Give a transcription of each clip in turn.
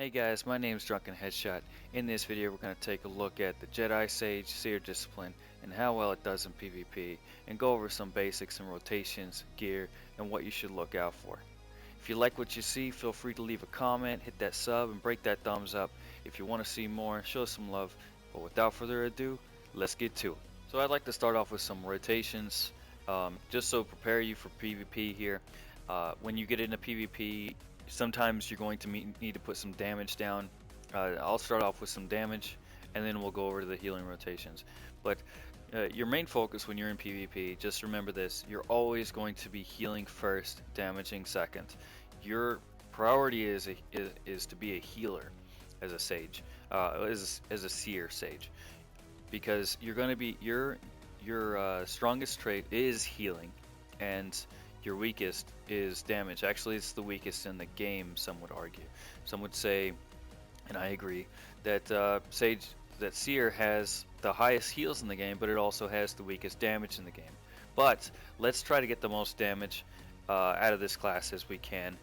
Hey guys, my name is Drunken Headshot. In this video we're going to take a look at the Jedi Sage Seer discipline and how well it does in PvP, and go over some basics and rotations, gear, and what you should look out for. If you like what you see, feel free to leave a comment, hit that sub, and break that thumbs up. If you want to see more, show some love. But without further ado, let's get to it. So I'd like to start off with some rotations, just so prepare you for PvP here. When you get into PvP, sometimes you're going to need to put some damage down. I'll start off with some damage and then we'll go over to the healing rotations. But your main focus when you're in PvP, just remember this: you're always going to be healing first, damaging second. Your priority is to be a healer as a sage, as a seer sage, because you're going to be your strongest trait is healing, and your weakest is damage. Actually, it's the weakest in the game, some would argue. Some would say, and I agree, that Seer has the highest heals in the game, but it also has the weakest damage in the game. But let's try to get the most damage out of this class as we can,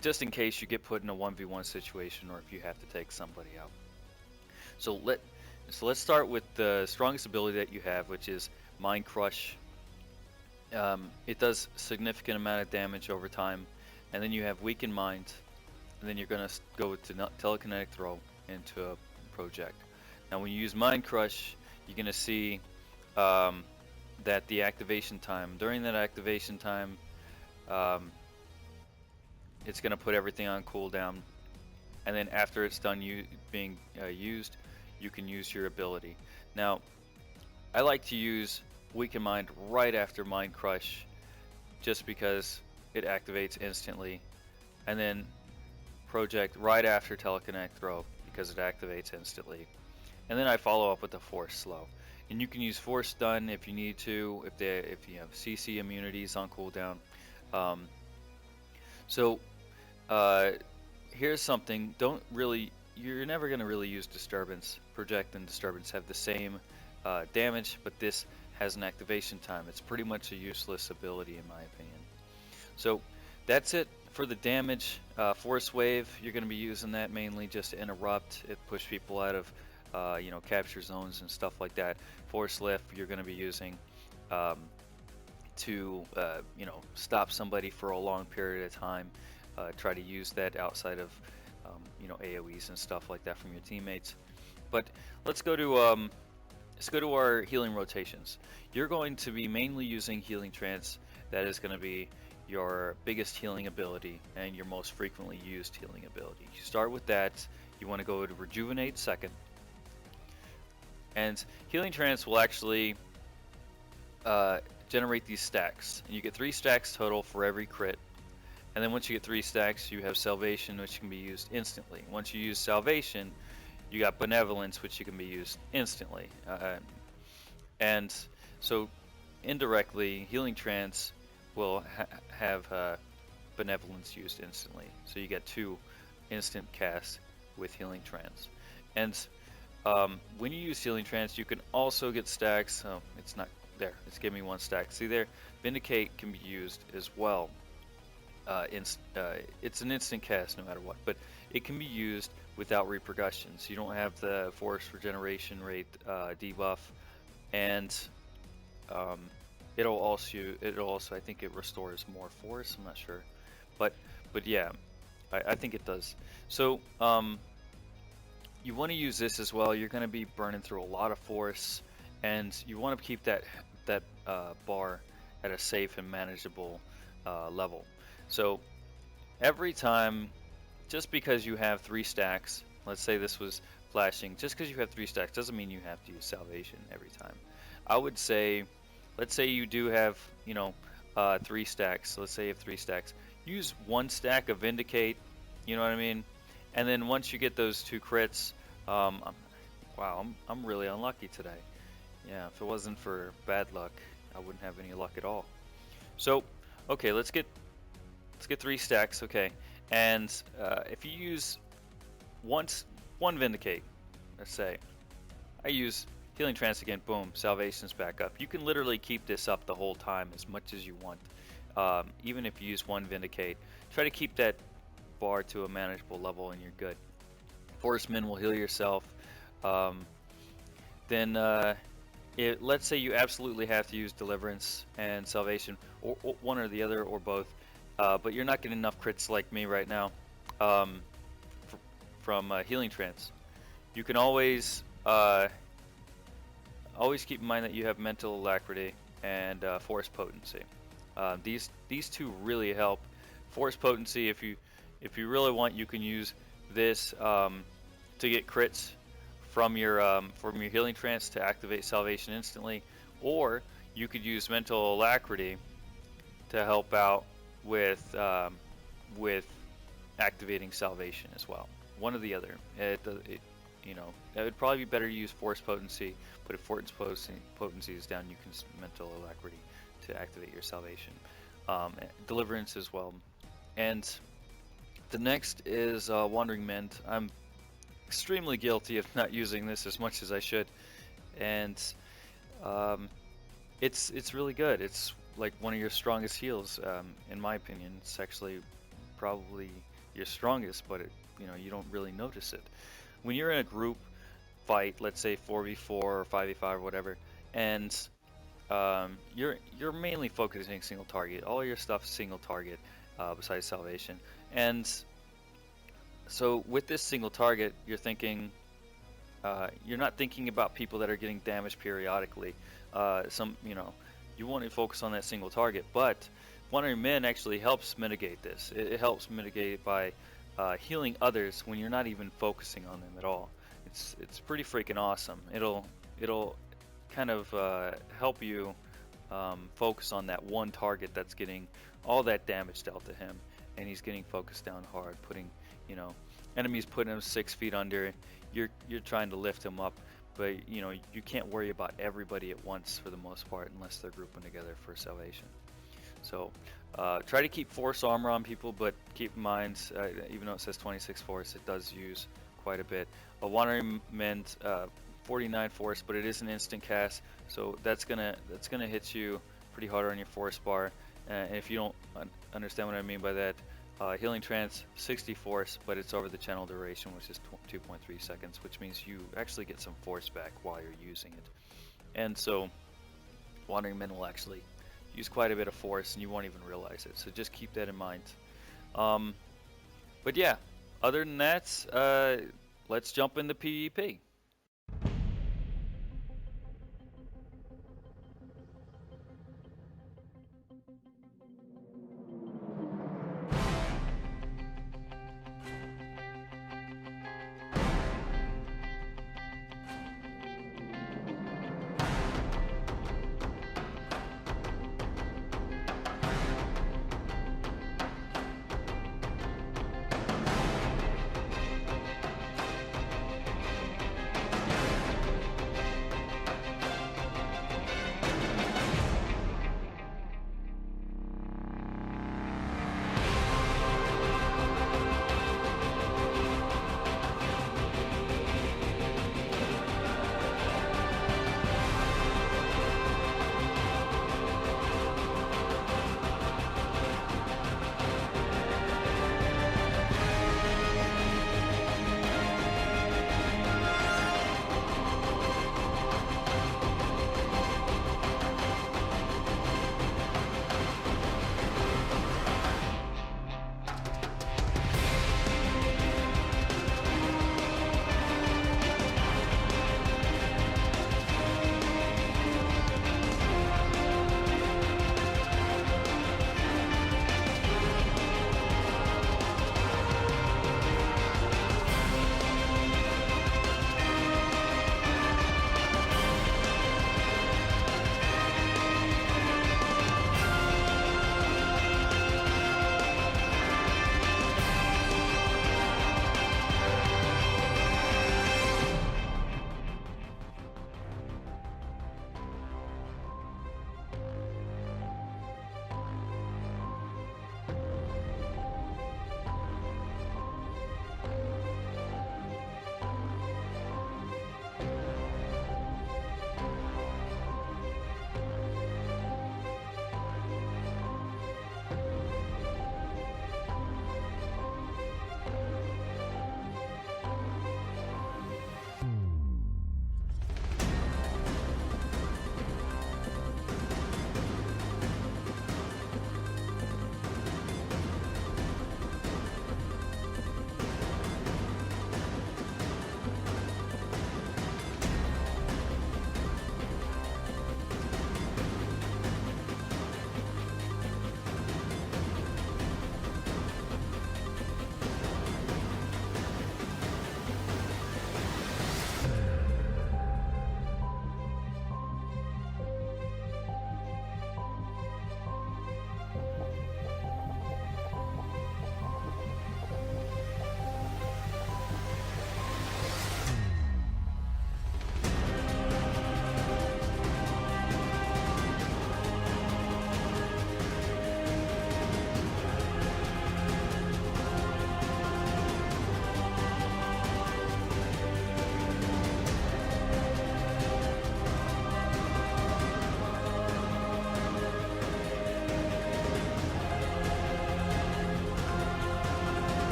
just in case you get put in a 1v1 situation or if you have to take somebody out. So let's start with the strongest ability that you have, which is Mind Crush. It does significant amount of damage over time, and then you have Weaken Mind, and then you're going to go to Telekinetic Throw into a project. Now when you use Mind Crush, you're going to see that the activation time, during that activation time, it's going to put everything on cooldown, and then after it's done being used, you can use your ability. Now I like to use Weaken Mind right after Mind Crush, just because it activates instantly, and then Project right after Telekinetic Throw because it activates instantly, and then I follow up with the Force Slow. And you can use Force Stun if you need to, if you have CC immunities on cooldown. Here's something: you're never going to really use Disturbance. Project and Disturbance have the same damage, but this has an activation time. It's pretty much a useless ability in my opinion. So that's it for the damage. Force Wave, you're going to be using that mainly just to interrupt it, push people out of capture zones and stuff like that. Force Lift, you're going to be using to stop somebody for a long period of time. Try to use that outside of AoEs and stuff like that from your teammates. But let's go to our healing rotations. You're going to be mainly using Healing Trance. That is going to be your biggest healing ability and your most frequently used healing ability. You start with that. You want to go to Rejuvenate second. And Healing Trance will actually generate these stacks. And you get 3 stacks total for every crit. And then once you get 3 stacks, you have Salvation, which can be used instantly. Once you use Salvation, you got Benevolence, which you can be used instantly. And so indirectly, Healing Trance will have Benevolence used instantly. So you get 2 instant casts with Healing Trance. And when you use Healing Trance, you can also get stacks. Oh, it's not there. It's giving me 1 stack. See there? Vindicate can be used as well. It's an instant cast no matter what, but it can be used without repercussions. You don't have the force regeneration rate debuff, and it'll also I think it restores more force. I'm not sure, but yeah, I think it does. So you want to use this as well. You're going to be burning through a lot of force, and you want to keep that bar at a safe and manageable level. So every time, just because you have 3 stacks, let's say this was flashing, just because you have 3 stacks doesn't mean you have to use Salvation every time. I would say, let's say you do have 3 stacks. Let's say you have 3 stacks. Use 1 stack of Vindicate, you know what I mean? And then once you get those 2 crits, wow, I'm really unlucky today. Yeah, if it wasn't for bad luck, I wouldn't have any luck at all. So okay, let's get 3 stacks, okay, and if you use one Vindicate, let's say, I use Healing Trance again, boom, Salvation's back up. You can literally keep this up the whole time as much as you want. Even if you use 1 Vindicate, try to keep that bar to a manageable level and you're good. Force Min will heal yourself. Um, then let's say you absolutely have to use Deliverance and Salvation, or one or the other, or both, but you're not getting enough crits like me right now um, from Healing Trance. You can always keep in mind that you have Mental Alacrity and Force Potency. These two really help. Force Potency, if you really want, you can use this to get crits from your Healing Trance to activate Salvation instantly, or you could use Mental Alacrity to help out with activating Salvation as well. One or the other. It would probably be better to use Force Potency, but if Force Potency is down, you can use Mental Alacrity to activate your Salvation. Deliverance as well. And the next is Wandering Mend. I'm extremely guilty of not using this as much as I should, and it's really good. It's like one of your strongest heals, in my opinion. It's actually probably your strongest, but you don't really notice it. When you're in a group fight, let's say 4v4 or 5v5 or whatever, and you're mainly focusing single target. All your stuff is single target, besides Salvation. And so with this single target, you're thinking, you're not thinking about people that are getting damaged periodically. You want to focus on that single target, but Wandering Min actually helps mitigate this. It helps mitigate by healing others when you're not even focusing on them at all. It's pretty freaking awesome. It'll kind of help you focus on that one target that's getting all that damage dealt to him, and he's getting focused down hard, putting enemies putting him 6 feet under. You're trying to lift him up, but you can't worry about everybody at once for the most part unless they're grouping together for Salvation. So try to keep Force Armor on people, but keep in mind, even though it says 26 Force, it does use quite a bit. A Wandering Mend, 49 Force, but it is an instant cast, so that's gonna hit you pretty hard on your Force bar. And if you don't understand what I mean by that, Healing Trance, 60 Force, but it's over the channel duration, which is 2.3 seconds, which means you actually get some Force back while you're using it. And so Wandering Mend will actually use quite a bit of Force, and you won't even realize it. So just keep that in mind. But yeah, other than that, let's jump into PvP.